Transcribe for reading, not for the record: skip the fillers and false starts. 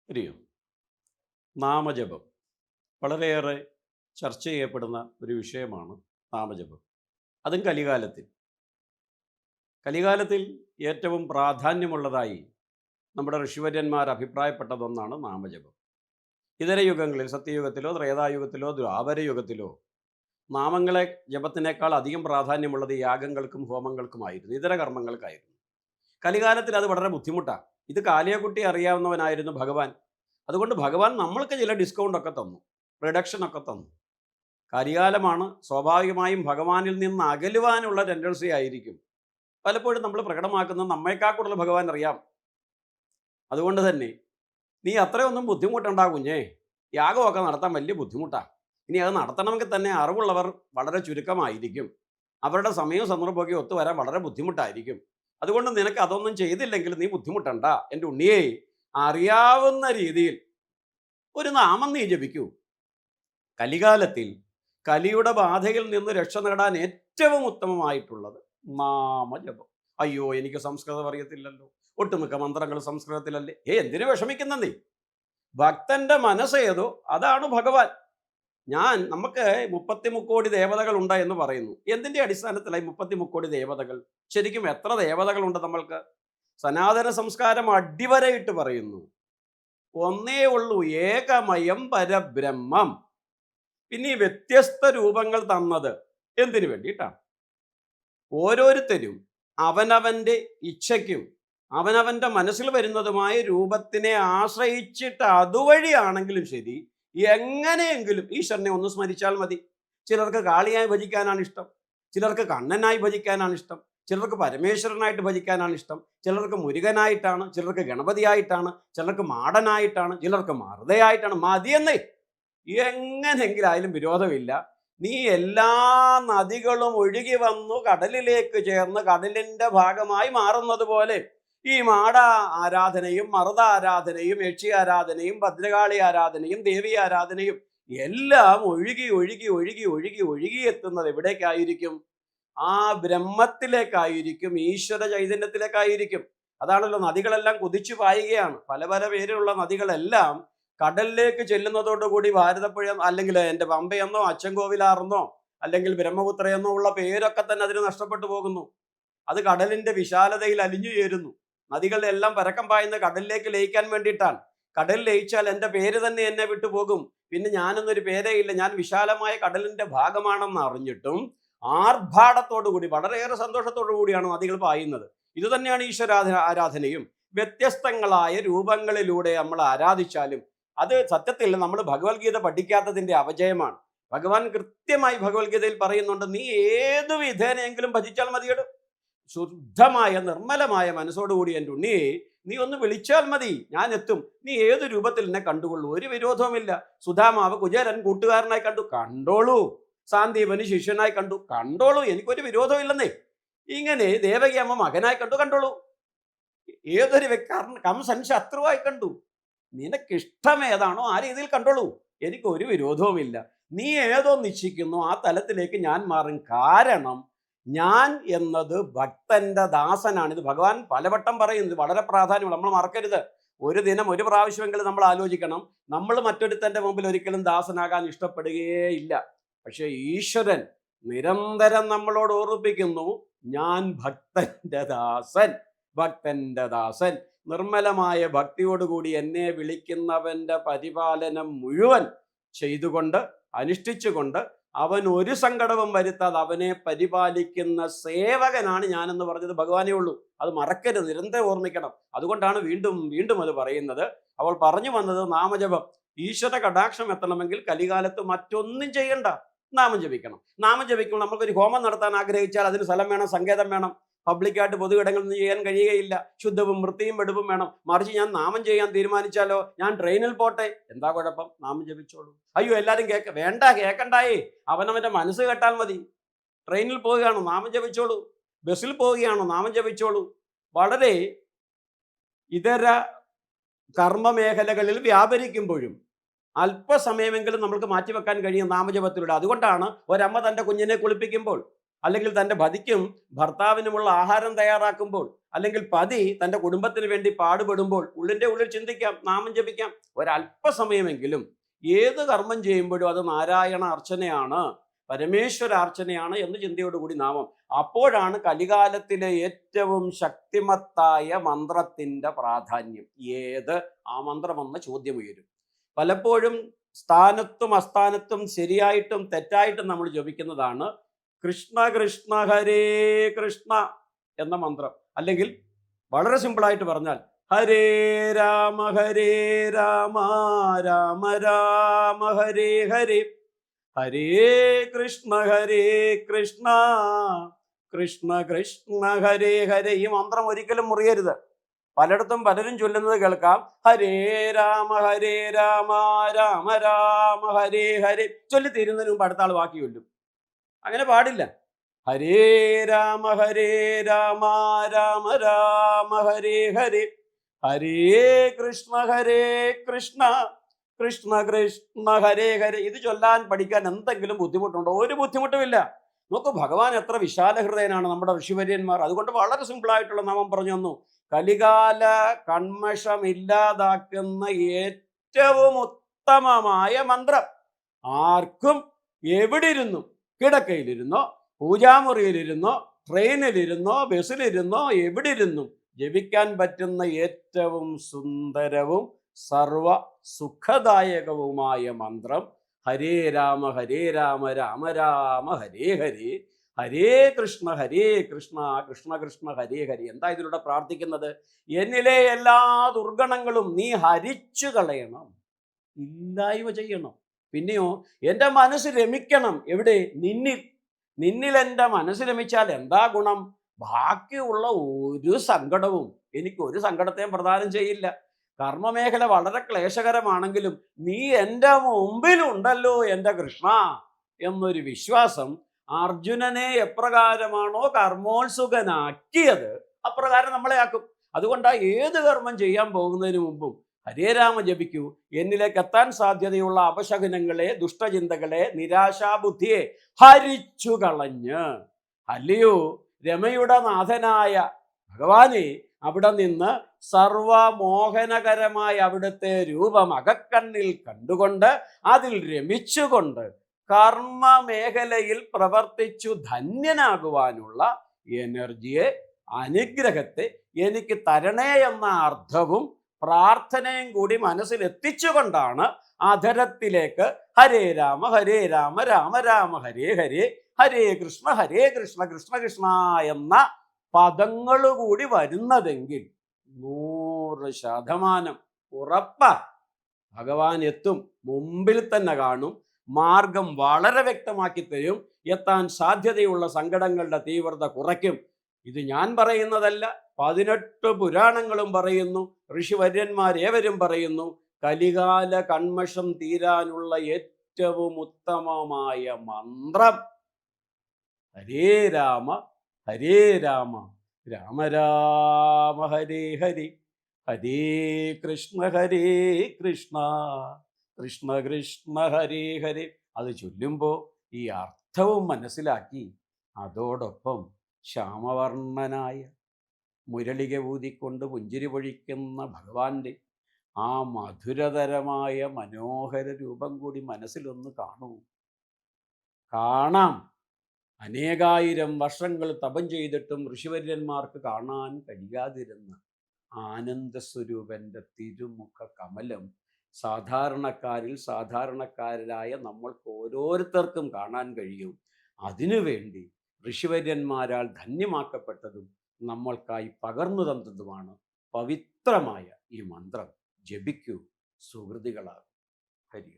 പ്രിയം നാമജപം വളരെയേറെ ചർച്ച ചെയ്യപ്പെടുന്ന ഒരു വിഷയമാണ് നാമജപം. അതും കലികാലത്തിൽ ഏറ്റവും പ്രാധാന്യമുള്ളതായി നമ്മുടെ ഋഷിവര്യന്മാർ അഭിപ്രായപ്പെട്ടതൊന്നാണ് നാമജപം. ഇതര യുഗങ്ങളിൽ സത്യയുഗത്തിലോ ത്രേതായുഗത്തിലോ ദ്വാപരയുഗത്തിലോ നാമങ്ങളെ ജപത്തിനേക്കാൾ അധികം പ്രാധാന്യമുള്ളത് യാഗങ്ങൾക്കും ഹോമങ്ങൾക്കുമായിരുന്നു, ഇതര കർമ്മങ്ങൾക്കായിരുന്നു. കലികാലത്തിൽ അത് വളരെ ബുദ്ധിമുട്ടാണ്. ഇത് കാലിയക്കുട്ടി അറിയാവുന്നവനായിരുന്നു ഭഗവാൻ. അതുകൊണ്ട് ഭഗവാൻ നമ്മൾക്ക് ചില ഡിസ്കൗണ്ടൊക്കെ തന്നു, റിഡക്ഷനൊക്കെ തന്നു. കരികാലമാണ്, സ്വാഭാവികമായും ഭഗവാനിൽ നിന്ന് അകലുവാനുള്ള ടെൻഡൻസി ആയിരിക്കും പലപ്പോഴും നമ്മൾ പ്രകടമാക്കുന്നത്. നമ്മേക്കാൾ കൂടുതൽ ഭഗവാൻ അറിയാം. അതുകൊണ്ട് തന്നെ നീ അത്രയൊന്നും ബുദ്ധിമുട്ടുണ്ടാ കുഞ്ഞേ. യാഗമൊക്കെ നടത്താൻ വലിയ ബുദ്ധിമുട്ടാണ്. ഇനി അത് നടത്തണമെങ്കിൽ തന്നെ അറിവുള്ളവർ വളരെ ചുരുക്കമായിരിക്കും. അവരുടെ സമയവും സന്ദർഭമൊക്കെ ഒത്തുവരാൻ വളരെ ബുദ്ധിമുട്ടായിരിക്കും. അതുകൊണ്ട് നിനക്ക് അതൊന്നും ചെയ്തില്ലെങ്കിൽ നീ ബുദ്ധിമുട്ടണ്ട എൻ്റെ ഉണ്ണിയെ. അറിയാവുന്ന രീതിയിൽ ഒരു നാമം നീ ജപിക്കൂ. കലികാലത്തിൽ കലിയുടെ ബാധയിൽ നിന്ന് രക്ഷ നേടാൻ ഏറ്റവും ഉത്തമമായിട്ടുള്ളത് നാമജപം. അയ്യോ, എനിക്ക് സംസ്കൃതം അറിയത്തില്ലല്ലോ, ഒട്ടുമിക്ക മന്ത്രങ്ങൾ സംസ്കൃതത്തിലല്ലേ. എന്തിനു വിഷമിക്കുന്ന നീ? ഭക്തന്റെ മനസ്സേതോ അതാണ് ഭഗവാൻ. നമുക്ക് 33 ദേവതകൾ ഉണ്ട് എന്ന് പറയുന്നു. എന്തിന്റെ അടിസ്ഥാനത്തിലായി 33 ദേവതകൾ? ശരിക്കും എത്ര ദേവതകളുണ്ട് നമ്മൾക്ക്? സനാതന സംസ്കാരം അടിവരയിട്ട് പറയുന്നു, ഒന്നേ ഉള്ളൂ, ഏകമയം പരബ്രഹ്മം. പിന്നെ ഈ വ്യത്യസ്ത രൂപങ്ങൾ തന്നത് എന്തിനു വേണ്ടിയിട്ടാണ്? ഓരോരുത്തരും അവനവൻ്റെ ഇച്ഛയ്ക്കും അവനവൻ്റെ മനസ്സിൽ വരുന്നതുമായ രൂപത്തിനെ ആശ്രയിച്ചിട്ട് അതുവഴിയാണെങ്കിലും ശരി എങ്ങനെയെങ്കിലും ഈശ്വരനെ ഒന്ന് സ്മരിച്ചാൽ മതി. ചിലർക്ക് കാളിയായി ഭജിക്കാനാണ് ഇഷ്ടം, ചിലർക്ക് കണ്ണനായി ഭജിക്കാനാണ് ഇഷ്ടം, ചിലർക്ക് പരമേശ്വരനായിട്ട് ഭജിക്കാനാണ് ഇഷ്ടം, ചിലർക്ക് മുരുകനായിട്ടാണ്, ചിലർക്ക് ഗണപതിയായിട്ടാണ്, ചിലർക്ക് മാടനായിട്ടാണ്, ചിലർക്ക് മറുതയായിട്ടാണ്. മതിയെന്നേ, എങ്ങനെയെങ്കിലായാലും വിരോധമില്ല. നീ എല്ലാ നദികളും ഒഴുകി വന്നു കടലിലേക്ക് ചേർന്ന് കടലിൻ്റെ ഭാഗമായി മാറുന്നത് പോലെ ഈ മാട ആരാധനയും മറുത ആരാധനയും യക്ഷി ആരാധനയും ഭദ്രകാളി ആരാധനയും ദേവി ആരാധനയും എല്ലാം ഒഴുകി ഒഴുകി ഒഴുകി ഒഴുകി ഒഴുകി എത്തുന്നത് എവിടേക്കായിരിക്കും? ആ ബ്രഹ്മത്തിലേക്കായിരിക്കും, ഈശ്വര ചൈതന്യത്തിലേക്കായിരിക്കും. അതാണല്ലോ, നദികളെല്ലാം കുതിച്ചു പായുകയാണ്. പല പല പേരിലുള്ള നദികളെല്ലാം കടലിലേക്ക് ചെല്ലുന്നതോടുകൂടി ഭാരതപ്പുഴ അല്ലെങ്കിൽ എൻ്റെ പമ്പയെന്നോ അച്ചൻകോവിലാറെന്നോ അല്ലെങ്കിൽ ബ്രഹ്മപുത്രയെന്നോ ഉള്ള പേരൊക്കെ തന്നെ അതിന് നഷ്ടപ്പെട്ടു പോകുന്നു. അത് കടലിൻ്റെ വിശാലതയിൽ അലിഞ്ഞു ചേരുന്നു. നദികളെല്ലാം പരക്കം പായുന്ന കടലിലേക്ക് ലയിക്കാൻ വേണ്ടിയിട്ടാണ്. കടലിൽ ലയിച്ചാൽ എൻ്റെ പേര് തന്നെ എന്നെ വിട്ടുപോകും. പിന്നെ ഞാനൊന്നൊരു പേരേ ഇല്ല. ഞാൻ വിശാലമായ കടലിൻ്റെ ഭാഗമാണെന്ന് അറിഞ്ഞിട്ടും ആർഭാടത്തോടുകൂടി വളരെയേറെ സന്തോഷത്തോടു കൂടിയാണ് നദികൾ പായുന്നത്. ഇത് തന്നെയാണ് ആരാധനയും. വ്യത്യസ്തങ്ങളായ രൂപങ്ങളിലൂടെ നമ്മൾ ആരാധിച്ചാലും അത് സത്യത്തിൽ നമ്മൾ ഭഗവത്ഗീത പഠിക്കാത്തതിൻ്റെ അപജയമാണ്. ഭഗവാൻ കൃത്യമായി ഭഗവത്ഗീതയിൽ പറയുന്നുണ്ട്, നീ ഏതു വിധേനയെങ്കിലും ഭജിച്ചാൽ മതിയിടും. ശുദ്ധമായ നിർമ്മലമായ മനസ്സോടുകൂടി എൻ്റെ ഉണ്ണിയെ നീ ഒന്ന് വിളിച്ചാൽ മതി, ഞാൻ എത്തും. നീ ഏതു രൂപത്തിൽ എന്നെ കണ്ടുകൊള്ളൂ, ഒരു വിരോധവുമില്ല. സുധാമാവ് കുചേരൻ കൂട്ടുകാരനായി കണ്ടു, കണ്ടോളൂ. സാന്ദീപന് ശിഷ്യനായി കണ്ടു, കണ്ടോളൂ, എനിക്കൊരു വിരോധവും ഇല്ലെന്നേ. ഇങ്ങനെ ദേവകി അമ്മ മകനായി കണ്ടു, കണ്ടോളൂ. ഏതൊരു കംസൻ ശത്രുവായി കണ്ടു, നിനക്കിഷ്ടമേതാണോ ആ രീതിയിൽ കണ്ടോളൂ, എനിക്കൊരു വിരോധവുമില്ല. നീ ഏതോ നിശ്ചയിക്കുന്നു ആ തലത്തിലേക്ക് ഞാൻ മാറും. കാരണം ഞാൻ എന്നത് ഭക്തന്റെ ദാസനാണ്. ഇത് ഭഗവാൻ പലവട്ടം പറയുന്നത്, വളരെ പ്രാധാന്യമുള്ള, നമ്മൾ മറക്കരുത്. ഒരു ദിനം ഒരു പ്രാവശ്യമെങ്കിലും നമ്മൾ ആലോചിക്കണം, നമ്മൾ മറ്റൊരുത്തൻ്റെ മുമ്പിൽ ഒരിക്കലും ദാസനാകാൻ ഇഷ്ടപ്പെടുകയില്ല. പക്ഷേ ഈശ്വരൻ നിരന്തരം നമ്മളോട് ഓർമ്മിപ്പിക്കുന്നു, ഞാൻ ഭക്തന്റെ ദാസൻ, ഭക്തന്റെ ദാസൻ. നിർമ്മലമായ ഭക്തിയോടുകൂടി എന്നെ വിളിക്കുന്നവൻ്റെ പരിപാലനം മുഴുവൻ ചെയ്തുകൊണ്ട് അനുഷ്ഠിച്ചുകൊണ്ട് അവൻ ഒരു സങ്കടവും വരുത്താതെ അവനെ പരിപാലിക്കുന്ന സേവകനാണ് ഞാനെന്ന് പറഞ്ഞത് ഭഗവാനേ ഉള്ളൂ. അത് മറക്കരുത്, നിരന്തരം ഓർമ്മിക്കണം. അതുകൊണ്ടാണ് വീണ്ടും വീണ്ടും അത് പറയുന്നത്. അവൾ പറഞ്ഞു വന്നത് നാമജപം. ഈശ്വര കടാക്ഷം എത്തണമെങ്കിൽ കലികാലത്ത് മറ്റൊന്നും ചെയ്യണ്ട, നാമം ജപിക്കണം. നാമം ജപിക്കുമ്പോൾ നമുക്കൊരു ഹോമം നടത്താൻ ആഗ്രഹിച്ചാൽ അതിന് സ്ഥലം വേണം, സങ്കേതം വേണം. പബ്ലിക്കായിട്ട് പൊതു ഇടങ്ങളിൽ നിന്ന് ചെയ്യാൻ കഴിയുകയില്ല. ശുദ്ധവും വൃത്തിയും വെടുപ്പും വേണം. മറിച്ച് ഞാൻ നാമം ചെയ്യാൻ തീരുമാനിച്ചാലോ, ഞാൻ ട്രെയിനിൽ പോട്ടെ, എന്താ കുഴപ്പം? നാമം ജപിച്ചോളൂ. അയ്യോ, എല്ലാവരും വേണ്ട, കേൾക്കണ്ടായേ, അവനവൻ്റെ മനസ്സ് കേട്ടാൽ മതി. ട്രെയിനിൽ പോവുകയാണോ, നാമം ജപിച്ചോളൂ. ബസ്സിൽ പോവുകയാണോ, നാമം ജപിച്ചോളൂ. വളരെ ഇതര കർമ്മമേഖലകളിൽ വ്യാപരിക്കുമ്പോഴും അല്പസമയമെങ്കിലും നമ്മൾക്ക് മാറ്റിവെക്കാൻ കഴിയും നാമജപത്തിലൂടെ. അതുകൊണ്ടാണ് ഒരമ്മ തൻ്റെ കുഞ്ഞിനെ കുളിപ്പിക്കുമ്പോൾ അല്ലെങ്കിൽ തൻ്റെ പതിക്കും ഭർത്താവിനുമുള്ള ആഹാരം തയ്യാറാക്കുമ്പോൾ, അല്ലെങ്കിൽ പതി തൻ്റെ കുടുംബത്തിന് വേണ്ടി പാടുപെടുമ്പോൾ ഉള്ളിൻ്റെ ഉള്ളിൽ ചിന്തിക്കാം, നാമം ജപിക്കാം. ഒരല്പസമയമെങ്കിലും ഏത് കർമ്മം ചെയ്യുമ്പോഴും അത് നാരായണ അർച്ചനയാണ്, പരമേശ്വര അർച്ചനയാണ് എന്ന് ചിന്തയോടുകൂടി നാമം. അപ്പോഴാണ് കലികാലത്തിലെ ഏറ്റവും ശക്തിമത്തായ മന്ത്രത്തിൻ്റെ പ്രാധാന്യം. ഏത് ആ മന്ത്രമെന്ന ചോദ്യം ഉയരും. പലപ്പോഴും സ്ഥാനത്തും അസ്ഥാനത്തും ശരിയായിട്ടും തെറ്റായിട്ടും നമ്മൾ ജപിക്കുന്നതാണ് കൃഷ്ണ കൃഷ്ണ ഹരേ കൃഷ്ണ എന്ന മന്ത്രം. അല്ലെങ്കിൽ വളരെ സിമ്പിളായിട്ട് പറഞ്ഞാൽ ഹരേ രാമ രാമ രാമ ഹരേ ഹരേ, ഹരേ കൃഷ്ണ കൃഷ്ണ കൃഷ്ണ കൃഷ്ണ ഹരേ ഹരേ. ഈ മന്ത്രം ഒരിക്കലും മുറിയരുത്. പലയിടത്തും പലരും ചൊല്ലുന്നത് കേൾക്കാം, ഹരേ രാമ രാമ രാമ ഹരേ ഹരേ. ചൊല്ലി തീരുന്നതിന് മുമ്പ് അടുത്ത ആൾ ബാക്കി ചൊല്ലും. അങ്ങനെ പാടില്ല. ഹരേ രാമ രാമ രാമ ഹരേ ഹരേ, ഹരേ കൃഷ്ണ കൃഷ്ണ കൃഷ്ണ കൃഷ്ണ ഹരേ ഹരേ. ഇത് ചൊല്ലാൻ പഠിക്കാൻ എന്തെങ്കിലും ബുദ്ധിമുട്ടുണ്ടോ? ഒരു ബുദ്ധിമുട്ടുമില്ല. നോക്കൂ, ഭഗവാൻ എത്ര വിശാല ഹൃദയനാണ് നമ്മുടെ ഋഷിവര്യന്മാർ. അതുകൊണ്ട് വളരെ സിമ്പിളായിട്ടുള്ള നാമം പറഞ്ഞു തന്നു. കലികാല കന്മഷമില്ലാതാക്കുന്ന ഏറ്റവും ഉത്തമമായ മന്ത്രം. ആർക്കും എവിടിരുന്നു, കിടക്കയിലിരുന്നോ, പൂജാമുറിയിലിരുന്നോ, ട്രെയിനിലിരുന്നോ, ബസ്സിലിരുന്നോ, എവിടിരുന്നു ജപിക്കാൻ പറ്റുന്ന ഏറ്റവും സുന്ദരവും സർവ സുഖദായകവുമായ മന്ത്രം ഹരേ രാമ രാമ രാമ ഹരേ ഹരേ, ഹരേ കൃഷ്ണ കൃഷ്ണ കൃഷ്ണ ഹരേ ഹരേ. എന്താ ഇതിലൂടെ പ്രാർത്ഥിക്കുന്നത്? എന്നിലെ എല്ലാ ദുർഗണങ്ങളും നീ ഹരിച്ചു കളയണം, ഇല്ലായ്മ ചെയ്യണം. പിന്നെയോ എൻ്റെ മനസ്സ് രമിക്കണം. എവിടെ? നിന്നിൽ എൻ്റെ മനസ്സ് രമിച്ചാൽ എന്താ ഗുണം? ബാക്കിയുള്ള ഒരു സങ്കടവും എനിക്കൊരു സങ്കടത്തെയും പ്രദാനം ചെയ്യില്ല. കർമ്മമേഖല വളരെ ക്ലേശകരമാണെങ്കിലും നീ എൻ്റെ മുമ്പിലുണ്ടല്ലോ എൻ്റെ കൃഷ്ണ എന്നൊരു വിശ്വാസം അർജുനനെ എപ്രകാരമാണോ കർമ്മോത്സുകനാക്കിയത് അപ്രകാരം നമ്മളെ ആക്കും. അതുകൊണ്ടാണ് ഏത് കർമ്മം ചെയ്യാൻ പോകുന്നതിന് മുമ്പും ഹരേ രാമ ജപിക്കൂ. എന്നിലേക്ക് എത്താൻ സാധ്യതയുള്ള അപശകുനങ്ങളെ, ദുഷ്ടചിന്തകളെ, നിരാശാബുദ്ധിയെ ഹരിച്ചു കളഞ്ഞ്, അല്ലയോ രമയുടെ നാഥനായ ഭഗവാനെ, അവിടെ നിന്ന് സർവമോഹനകരമായ അവിടുത്തെ രൂപം അകക്കണ്ണിൽ കണ്ടുകൊണ്ട് അതിൽ രമിച്ചുകൊണ്ട് കർമ്മമേഖലയിൽ പ്രവർത്തിച്ചു ധന്യനാകുവാനുള്ള എനർജിയെ, അനുഗ്രഹത്തെ എനിക്ക് തരണേ എന്ന അർത്ഥവും പ്രാർത്ഥനയും കൂടി മനസ്സിൽ എത്തിച്ചുകൊണ്ടാണ് അധരത്തിലേക്ക് ഹരേ രാമ രാമ രാമ ഹരേ ഹരേ, ഹരേ കൃഷ്ണ കൃഷ്ണ കൃഷ്ണ എന്ന പദങ്ങൾ കൂടി വരുന്നതെങ്കിൽ 100% ഉറപ്പാ ഭഗവാൻ എത്തും. മുമ്പിൽ തന്നെ കാണും. മാർഗം വളരെ വ്യക്തമാക്കി തരും. എത്താൻ സാധ്യതയുള്ള സങ്കടങ്ങളുടെ തീവ്രത കുറയ്ക്കും. ഇത് ഞാൻ പറയുന്നതല്ല, 18 പുരാണങ്ങളും പറയുന്നു, ഋഷിവര്യന്മാരേവരും പറയുന്നു. കലികാല കന്മഷം തീരാനുള്ള ഏറ്റവും ഉത്തമമായ മന്ത്രം ഹരേ രാമ രാമ രാമ ഹരേ ഹരേ, ഹരേ കൃഷ്ണ കൃഷ്ണ കൃഷ്ണ കൃഷ്ണ ഹരേ ഹരേ. അത് ചൊല്ലുമ്പോൾ ഈ അർത്ഥവും മനസ്സിലാക്കി അതോടൊപ്പം ശ്യാമവർണ്ണനായ മുരളിക ഊതിക്കൊണ്ട് പുഞ്ചിരി പൊഴിക്കുന്ന ഭഗവാന്റെ ആ മധുരതരമായ മനോഹര രൂപം കൂടി മനസ്സിലൊന്ന് കാണാം. അനേകായിരം വർഷങ്ങൾ തപം ചെയ്തിട്ടും ഋഷിവര്യന്മാർക്ക് കാണാൻ കഴിയാതിരുന്ന ആനന്ദസ്വരൂപൻ്റെ തിരുമുഖ കമലം സാധാരണക്കാരിൽ സാധാരണക്കാരായ നമ്മൾക്ക് ഓരോരുത്തർക്കും കാണാൻ കഴിയും. അതിനുവേണ്ടി ഋഷിവര്യന്മാരാൽ ധന്യമാക്കപ്പെട്ടതും നമ്മൾക്കായി പകർന്നു തന്നതുമാണ് പവിത്രമായ ഈ മന്ത്രം. ജപിക്കൂ, സുഹൃതികളാകും. ഹരി.